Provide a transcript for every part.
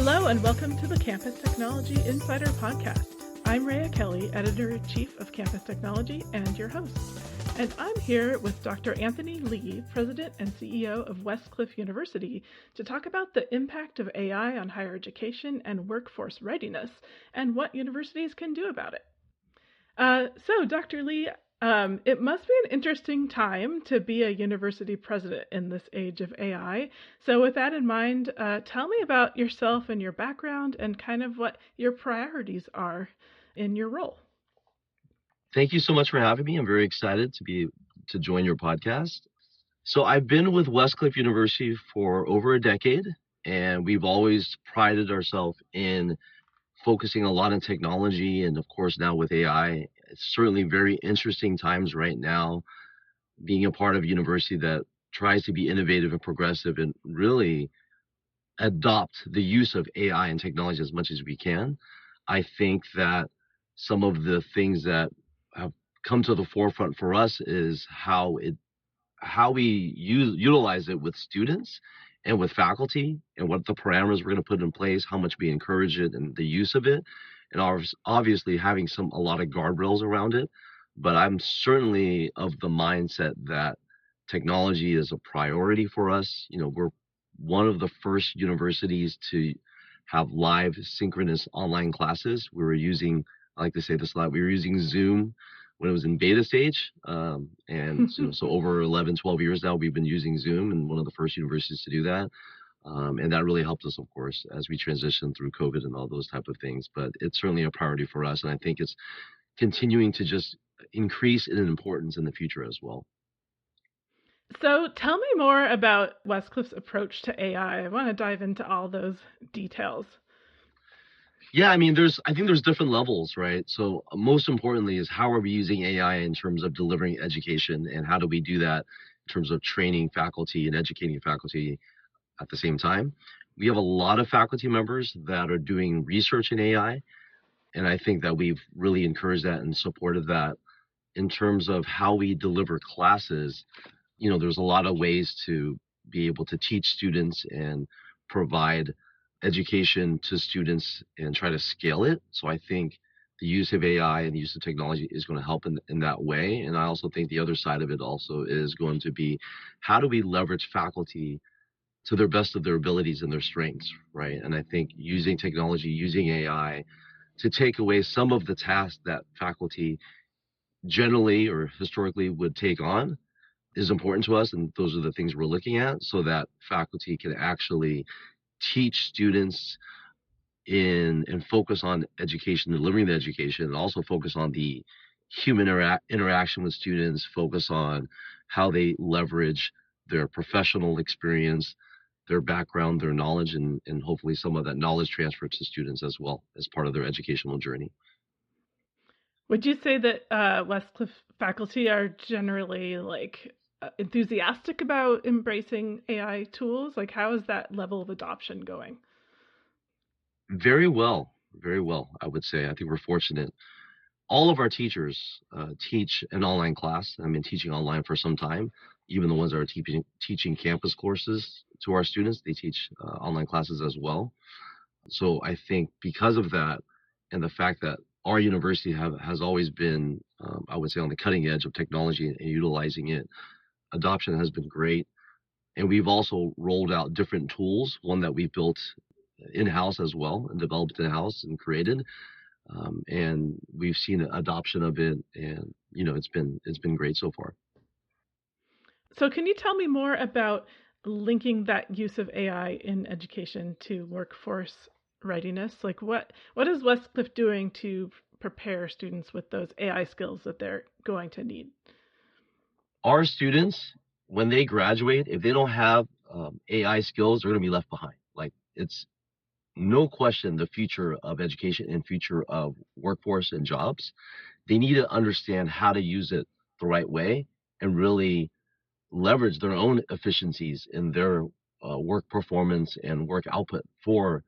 Hello and welcome to the Campus Technology Insider Podcast. I'm Rhea Kelly, Editor-in-Chief of Campus Technology and your host. And I'm here with Dr. Anthony Lee, President and CEO of Westcliff University, to talk about the impact of AI on higher education and workforce readiness and what universities can do about it. So, Dr. Lee, it must be an interesting time to be a university president in this age of AI. So with that in mind, tell me about yourself and your background and kind of what your priorities are in your role. Thank you so much for having me. I'm very excited to join your podcast. So I've been with Westcliff University for over a decade, and we've always prided ourselves in focusing a lot on technology, and of course now with AI. It's certainly very interesting times right now, being a part of a university that tries to be innovative and progressive and really adopt the use of AI and technology as much as we can. I think that some of the things that have come to the forefront for us is how we utilize it with students and with faculty, and what the parameters we're going to put in place, how much we encourage it and the use of it, and obviously having a lot of guardrails around it. But I'm certainly of the mindset that technology is a priority for us. You know, we're one of the first universities to have live synchronous online classes. We were using, I like to say this a lot, we were using Zoom when it was in beta stage. And so over 11, 12 years now, we've been using Zoom, and one of the first universities to do that. And that really helped us, of course, as we transition through COVID and all those type of things. But it's certainly a priority for us. And I think it's continuing to just increase in importance in the future as well. So tell me more about Westcliff's approach to AI. I want to dive into all those details. Yeah, I mean, I think there's different levels, right? So most importantly is how are we using AI in terms of delivering education, and how do we do that in terms of training faculty and educating faculty at the same time? We have a lot of faculty members that are doing research in AI, and I think that we've really encouraged that and supported that. In terms of how we deliver classes, you know, there's a lot of ways to be able to teach students and provide education to students and try to scale it. So I think the use of AI and the use of technology is going to help in that way. And I also think the other side of it also is going to be, how do we leverage faculty to their best of their abilities and their strengths, right? And I think using technology, using AI to take away some of the tasks that faculty generally or historically would take on is important to us. And those are the things we're looking at, so that faculty can actually teach students and focus on education, delivering the education, and also focus on the human interaction with students, focus on how they leverage their professional experience, their background, their knowledge, and hopefully some of that knowledge transfer to students as well as part of their educational journey. Would you say that Westcliff faculty are generally enthusiastic about embracing AI tools? Like, how is that level of adoption going? Very well, I would say. I think we're fortunate. All of our teachers teach an online class. I've been teaching online for some time. Even the ones that are teaching campus courses to our students, they teach online classes as well. So I think because of that, and the fact that our university has always been, I would say, on the cutting edge of technology and utilizing it, adoption has been great. And we've also rolled out different tools, one that we built in-house as well and developed in-house and created. And we've seen adoption of it, and you know, it's been great so far. So can you tell me more about linking that use of AI in education to workforce readiness? Like, what is Westcliff doing to prepare students with those AI skills that they're going to need? Our students, when they graduate, if they don't have AI skills, they're going to be left behind. Like, it's no question the future of education and future of workforce and jobs. They need to understand how to use it the right way and really leverage their own efficiencies in their work performance and work output for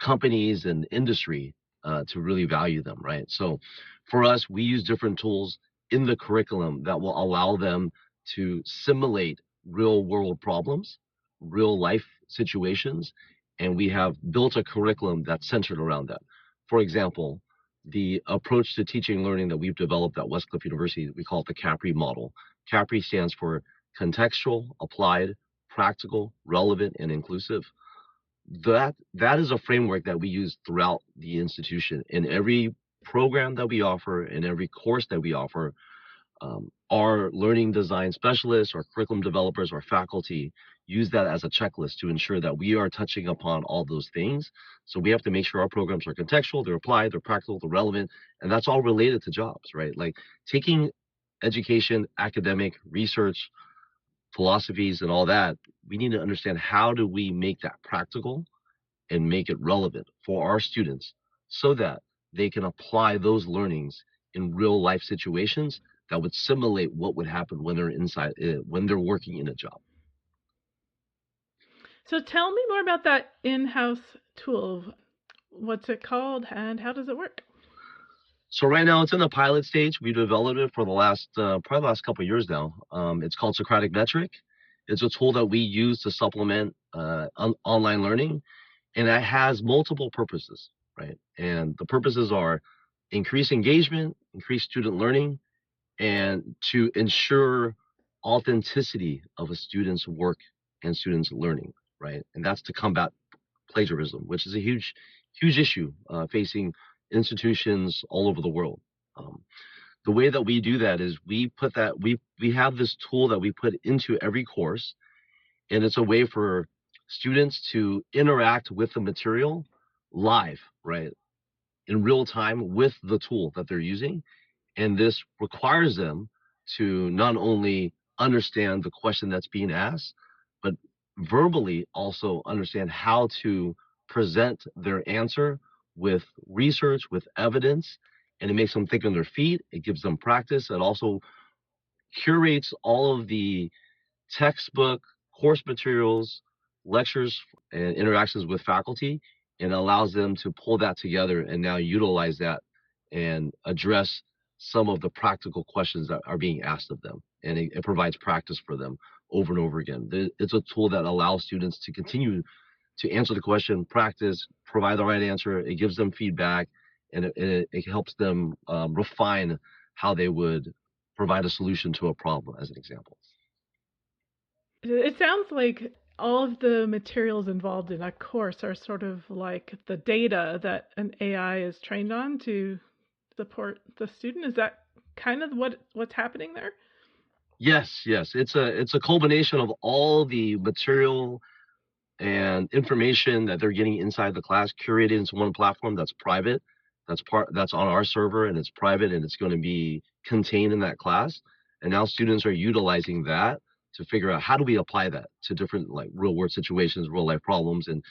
companies and industry to really value them, right? So for us, we use different tools in the curriculum that will allow them to simulate real world problems, real life situations, and we have built a curriculum that's centered around that. For example, the approach to teaching and learning that we've developed at Westcliff University, we call it the CAPRI model. CAPRI stands for contextual, applied, practical, relevant, and inclusive. That is a framework that we use throughout the institution. In every program that we offer, in every course that we offer, our learning design specialists, our curriculum developers, our faculty use that as a checklist to ensure that we are touching upon all those things. So we have to make sure our programs are contextual, they're applied, they're practical, they're relevant, and that's all related to jobs, right? Like taking education, academic, research, philosophies, and all that, we need to understand how do we make that practical and make it relevant for our students so that they can apply those learnings in real life situations that would simulate what would happen when they're when they're working in a job. So tell me more about that in-house tool. What's it called and how does it work? So right now it's in the pilot stage. We developed it for the last, probably the last couple of years now. It's called Socratic Metric. It's a tool that we use to supplement online learning, and it has multiple purposes, right? And the purposes are increase engagement, increase student learning, and to ensure authenticity of a student's work and students' learning, right? And that's to combat plagiarism, which is a huge issue facing institutions all over the world. The way that we do that is we have this tool that we put into every course, and it's a way for students to interact with the material live, right, in real time with the tool that they're using. And this requires them to not only understand the question that's being asked, but verbally also understand how to present their answer with research, with evidence, and it makes them think on their feet. It gives them practice. It also curates all of the textbook, course materials, lectures, and interactions with faculty, and allows them to pull that together and now utilize that and address some of the practical questions that are being asked of them. And it provides practice for them over and over again. It's a tool that allows students to continue to answer the question, practice, provide the right answer. It gives them feedback, and it helps them refine how they would provide a solution to a problem, as an example. It sounds like all of the materials involved in a course are sort of like the data that an AI is trained on to support the student. Is that kind of what's happening there? Yes. It's a culmination of all the material and information that they're getting inside the class, curated into one platform that's private, that's on our server, and it's private, and it's going to be contained in that class. And now students are utilizing that to figure out how do we apply that to different like real world situations, real life problems, and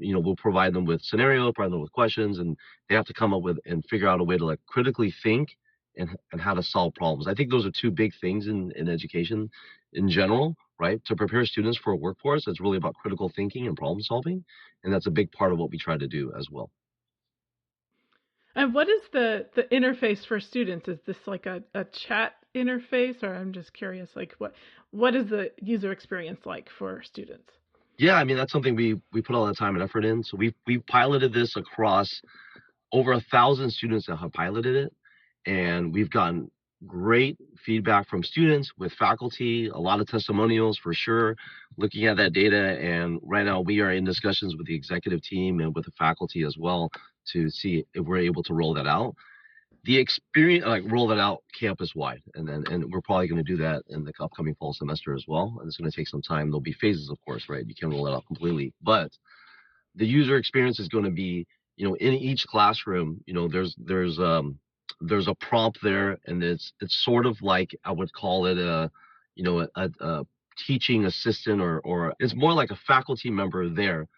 we'll provide them with scenarios, provide them with questions, and they have to come up with and figure out a way to like critically think and how to solve problems. I think those are two big things in education in general, right? To prepare students for a workforce, it's really about critical thinking and problem solving, and that's a big part of what we try to do as well. And what is the interface for students? Is this like a chat interface, or I'm just curious, like what is the user experience like for students? Yeah, I mean, that's something we put a lot of time and effort in. So we piloted this across over 1,000 students that have piloted it, and we've gotten great feedback from students, with faculty, a lot of testimonials for sure, looking at that data. And right now we are in discussions with the executive team and with the faculty as well to see if we're able to roll that out. The experience, like roll that out campus wide, and we're probably going to do that in the upcoming fall semester as well. And it's going to take some time. There'll be phases, of course, right? You can't roll it out completely, but the user experience is going to be, in each classroom, there's a prompt there, and it's sort of like, I would call it a teaching assistant, or it's more like a faculty member there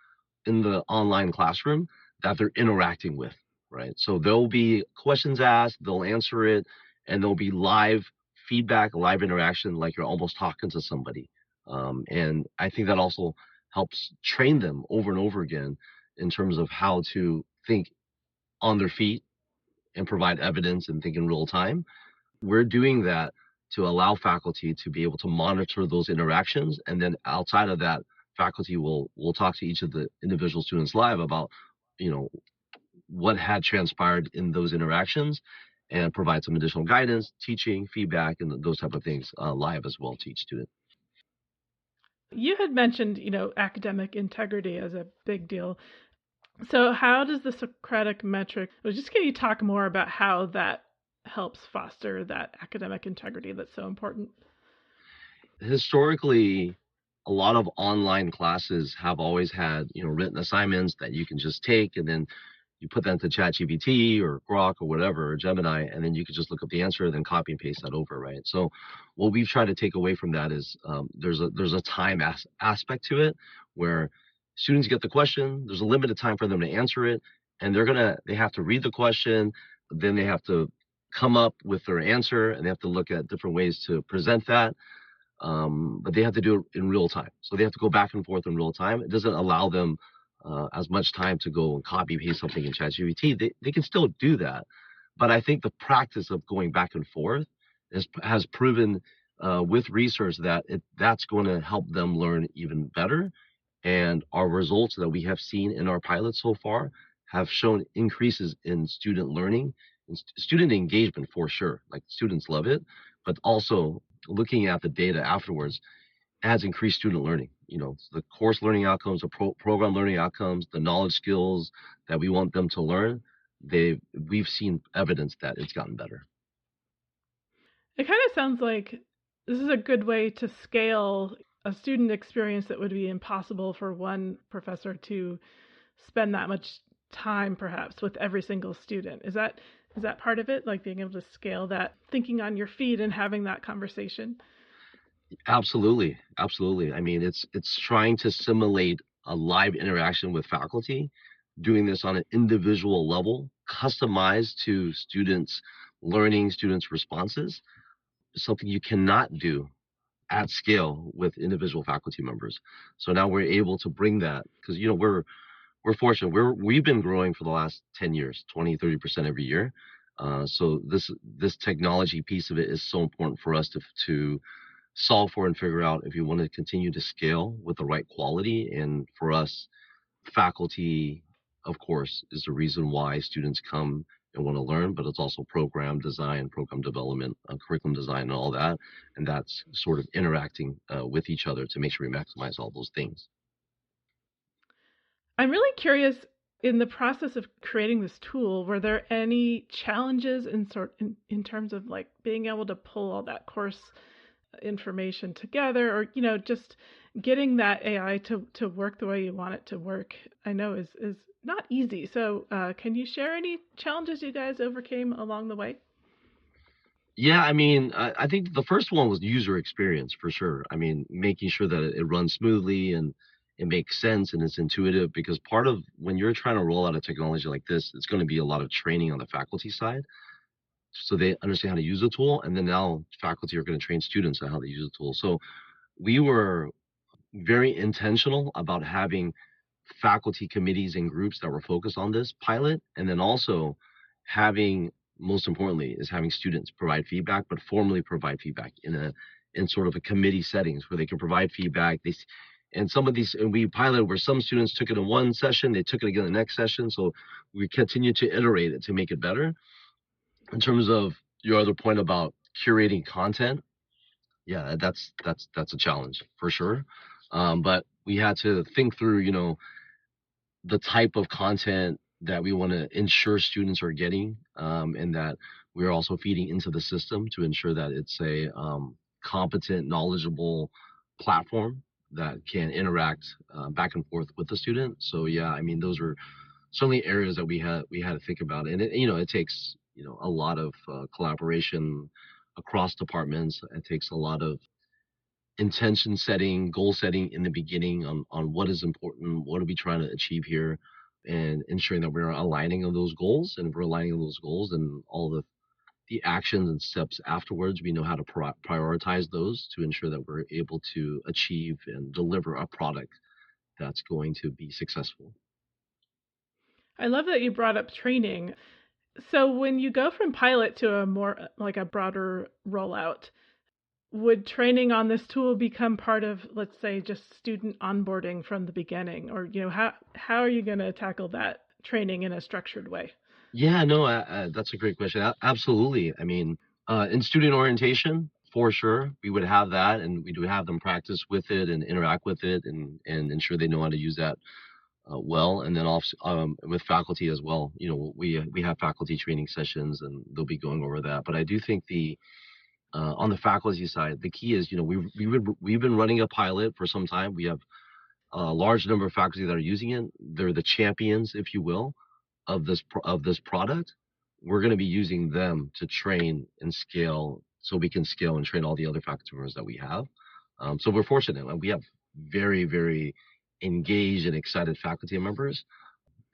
in the online classroom that they're interacting with, right? So there'll be questions asked, they'll answer it, and there'll be live feedback, live interaction, like you're almost talking to somebody. And I think that also helps train them over and over again in terms of how to think on their feet and provide evidence and think in real time. We're doing that to allow faculty to be able to monitor those interactions. And then outside of that, faculty will talk to each of the individual students live about, what had transpired in those interactions, and provide some additional guidance, teaching, feedback, and those type of things live as well to each student. You had mentioned, academic integrity as a big deal. So how does the Socratic metric, just can you talk more about how that helps foster that academic integrity that's so important? Historically, a lot of online classes have always had, written assignments that you can just take, and then you put that into ChatGPT or Grok or whatever, or Gemini, and then you could just look up the answer and then copy and paste that over, right? So what we've tried to take away from that is there's a time aspect to it, where students get the question, there's a limited time for them to answer it, and they have to read the question, then they have to come up with their answer, and they have to look at different ways to present that. But they have to do it in real time. So they have to go back and forth in real time. It doesn't allow them as much time to go and copy paste something in ChatGPT. They can still do that, but I think the practice of going back and forth has proven with research that that's going to help them learn even better. And our results that we have seen in our pilots so far have shown increases in student learning and student engagement for sure. Like, students love it, but also looking at the data afterwards has increased student learning. The course learning outcomes, the program learning outcomes, the knowledge skills that we want them to learn, we've seen evidence that it's gotten better. It kind of sounds like this is a good way to scale a student experience that would be impossible for one professor to spend that much time perhaps with every single student. Is that part of it, like being able to scale that, thinking on your feet and having that conversation? Absolutely. I mean, it's trying to simulate a live interaction with faculty, doing this on an individual level, customized to students' learning, students' responses, something you cannot do at scale with individual faculty members. So now we're able to bring that, because we're fortunate. We've been growing for the last 10 years, 20-30% every year. So this technology piece of it is so important for us to solve for and figure out if you want to continue to scale with the right quality. And for us, faculty, of course, is the reason why students come and want to learn, but it's also program design, program development, curriculum design, and all that. And that's sort of interacting with each other to make sure we maximize all those things. I'm really curious, in the process of creating this tool, were there any challenges in terms of like being able to pull all that course information together, or just getting that AI to work the way you want it to work? I know is not easy. So can you share any challenges you guys overcame along the way? Yeah, I mean, I think the first one was user experience for sure. I mean, making sure that it runs smoothly and it makes sense and it's intuitive, because part of when you're trying to roll out a technology like this, it's going to be a lot of training on the faculty side so they understand how to use the tool. And then now faculty are going to train students on how to use the tool. So we were very intentional about having faculty committees and groups that were focused on this pilot, and then also having, most importantly, is having students provide feedback, but formally provide feedback in sort of a committee settings where they can provide feedback. And some of these, and we piloted where some students took it in one session, they took it again the next session. So we continue to iterate it to make it better. In terms of your other point about curating content, yeah, that's a challenge for sure. But we had to think through, the type of content that we want to ensure students are getting, and that we're also feeding into the system to ensure that it's a competent, knowledgeable platform that can interact back and forth with the student. So yeah, I mean, those are certainly areas that we had to think about, and it takes a lot of collaboration across departments. It takes a lot of intention setting, goal setting in the beginning on what is important, what are we trying to achieve here, and ensuring that we're aligning on those goals. And if we're aligning on those goals, and all the actions and steps afterwards, we know how to prioritize those to ensure that we're able to achieve and deliver a product that's going to be successful. I love that you brought up training. So when you go from pilot to a more like a broader rollout, would training on this tool become part of, let's say, just student onboarding from the beginning? Or, how are you going to tackle that training in a structured way? Yeah, no, that's a great question. Absolutely. I mean, in student orientation, for sure, we would have that, and we do have them practice with it and interact with it, and ensure they know how to use that well. And then also with faculty as well. We have faculty training sessions, and they'll be going over that. But I do think the on the faculty side, the key is, we've been running a pilot for some time. We have a large number of faculty that are using it. They're the champions, if you will, of this product. We're going to be using them to train and scale, so we can scale and train all the other faculty members that we have. So we're fortunate. We have very, very engaged and excited faculty members,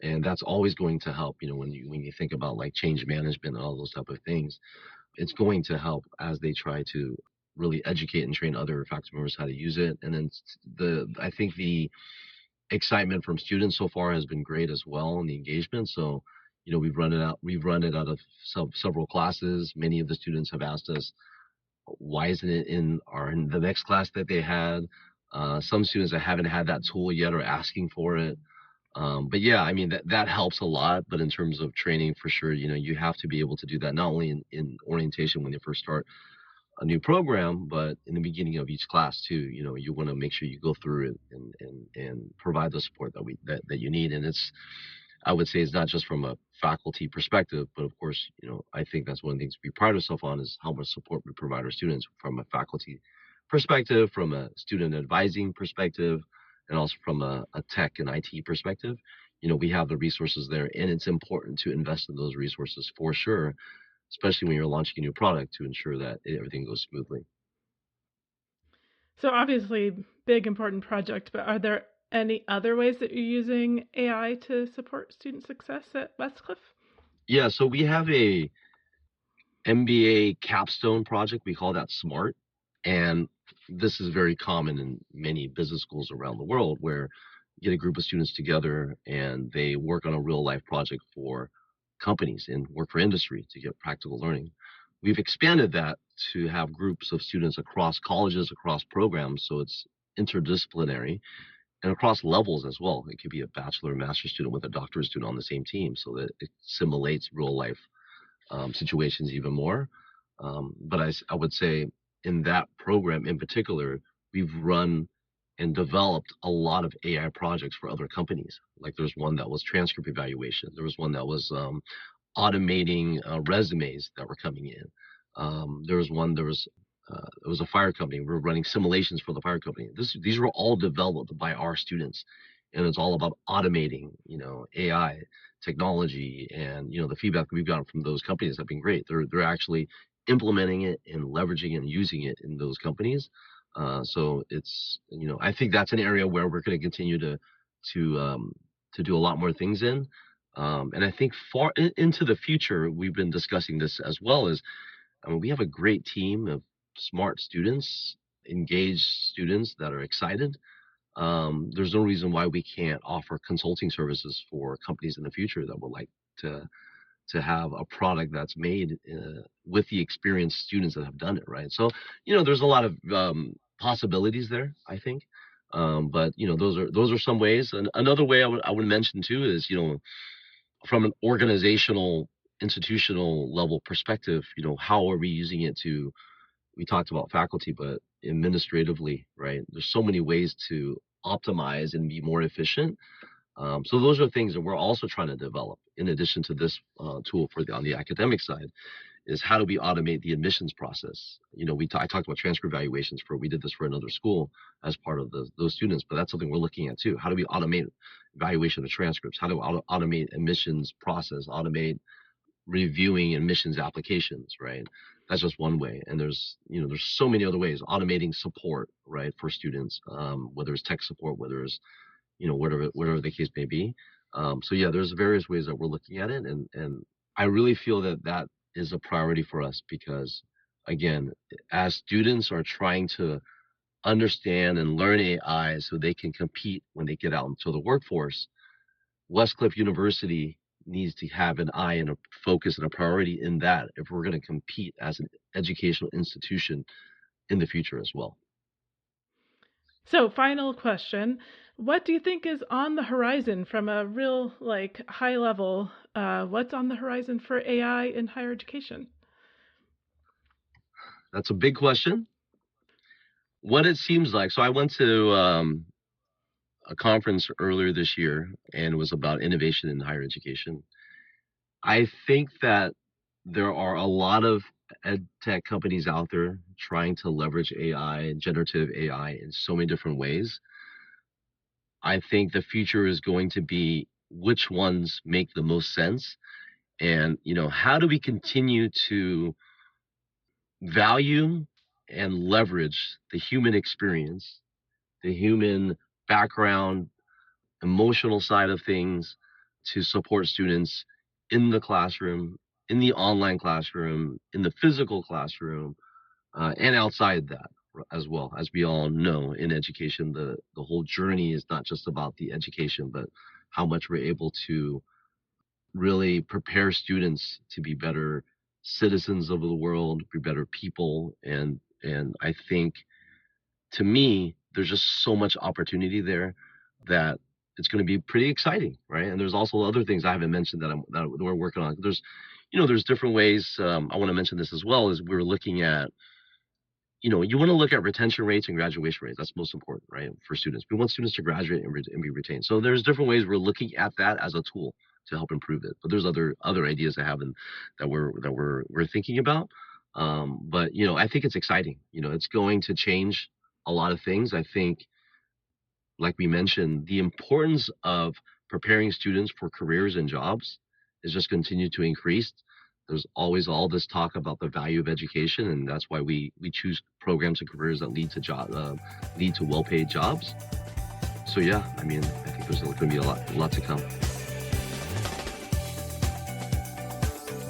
and that's always going to help. When you think about like change management and all those type of things, it's going to help as they try to really educate and train other faculty members how to use it. And then I think the excitement from students so far has been great as well, and the engagement. So, we've run it out of several classes. Many of the students have asked us, why isn't it in the next class that they had? Some students that haven't had that tool yet are asking for it. But yeah, I mean, that helps a lot. But in terms of training, for sure, you have to be able to do that not only in orientation when they first start a new program, but in the beginning of each class too. You want to make sure you go through it and provide the support that you need. And I would say it's not just from a faculty perspective, but of course, I think that's one of the things we pride ourselves on, is how much support we provide our students from a faculty perspective, from a student advising perspective, and also from a tech and IT perspective. We have the resources there, and it's important to invest in those resources for sure, especially when you're launching a new product, to ensure that everything goes smoothly. So obviously, big, important project, but are there any other ways that you're using AI to support student success at Westcliff? Yeah, so we have a MBA capstone project. We call that SMART. And this is very common in many business schools around the world, where you get a group of students together and they work on a real life project for companies and work for industry to get practical learning. We've expanded that to have groups of students across colleges, across programs, so it's interdisciplinary, and across levels as well. It could be a bachelor or master's student with a doctorate student on the same team, so that it simulates real life situations even more. But I would say in that program in particular, we've run and developed a lot of AI projects for other companies. Like there's one that was transcript evaluation. There was one that was automating resumes that were coming in. There was a fire company. We were running simulations for the fire company. These were all developed by our students, and it's all about automating, AI technology, and the feedback we've gotten from those companies have been great. They're actually implementing it and leveraging and using it in those companies. So it's I think that's an area where we're going to continue to do a lot more things in. And I think far into the future, we've been discussing this as well. As we have a great team of smart students, engaged students that are excited. There's no reason why we can't offer consulting services for companies in the future that would like to have a product that's made with the experienced students that have done it, right? So, there's a lot of possibilities there, I think. But those are some ways. And another way I would mention too is, from an organizational, institutional level perspective, how are we using it to, we talked about faculty, but administratively, right? There's so many ways to optimize and be more efficient. So those are things that we're also trying to develop in addition to this tool on the academic side, is how do we automate the admissions process? I talked about transcript evaluations we did this for another school as part of those students, but that's something we're looking at too. How do we automate evaluation of transcripts? How do we automate admissions process, automate reviewing admissions applications, right? That's just one way. And there's so many other ways, automating support, right, for students, whether it's tech support, whether it's, whatever the case may be. So yeah, there's various ways that we're looking at it. And I really feel that is a priority for us, because again, as students are trying to understand and learn AI so they can compete when they get out into the workforce, Westcliff University needs to have an eye and a focus and a priority in that, if we're going to compete as an educational institution in the future as well. So, final question. What do you think is on the horizon from a real, high level? What's on the horizon for AI in higher education? That's a big question. What it seems like, so I went to a conference earlier this year, and it was about innovation in higher education. I think that there are a lot of ed tech companies out there trying to leverage AI and generative AI in so many different ways. I think the future is going to be which ones make the most sense, and how do we continue to value and leverage the human experience, the human background, emotional side of things to support students in the classroom, in the online classroom, in the physical classroom, and outside that as well. As we all know, in education, the whole journey is not just about the education, but how much we're able to really prepare students to be better citizens of the world, be better people. And I think, to me, there's just so much opportunity there that it's going to be pretty exciting, right? And there's also other things I haven't mentioned that we're working on. There's different ways. I want to mention this as well. Is we're looking at, you want to look at retention rates and graduation rates. That's most important, right, for students. We want students to graduate and be retained. So there's different ways we're looking at that as a tool to help improve it. But there's other ideas I have that we're thinking about. But I think it's exciting. It's going to change a lot of things. I think, like we mentioned, the importance of preparing students for careers and jobs is just continue to increase. There's always all this talk about the value of education, and that's why we choose programs and careers that lead to well-paid jobs. So yeah, I think there's going to be a lot to come.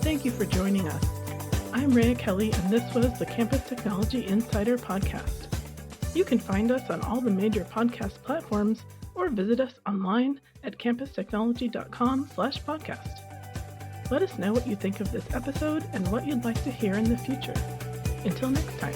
Thank you for joining us. I'm Rhea Kelly, and this was the Campus Technology Insider Podcast. You can find us on all the major podcast platforms or visit us online at campustechnology.com/podcast. Let us know what you think of this episode and what you'd like to hear in the future. Until next time.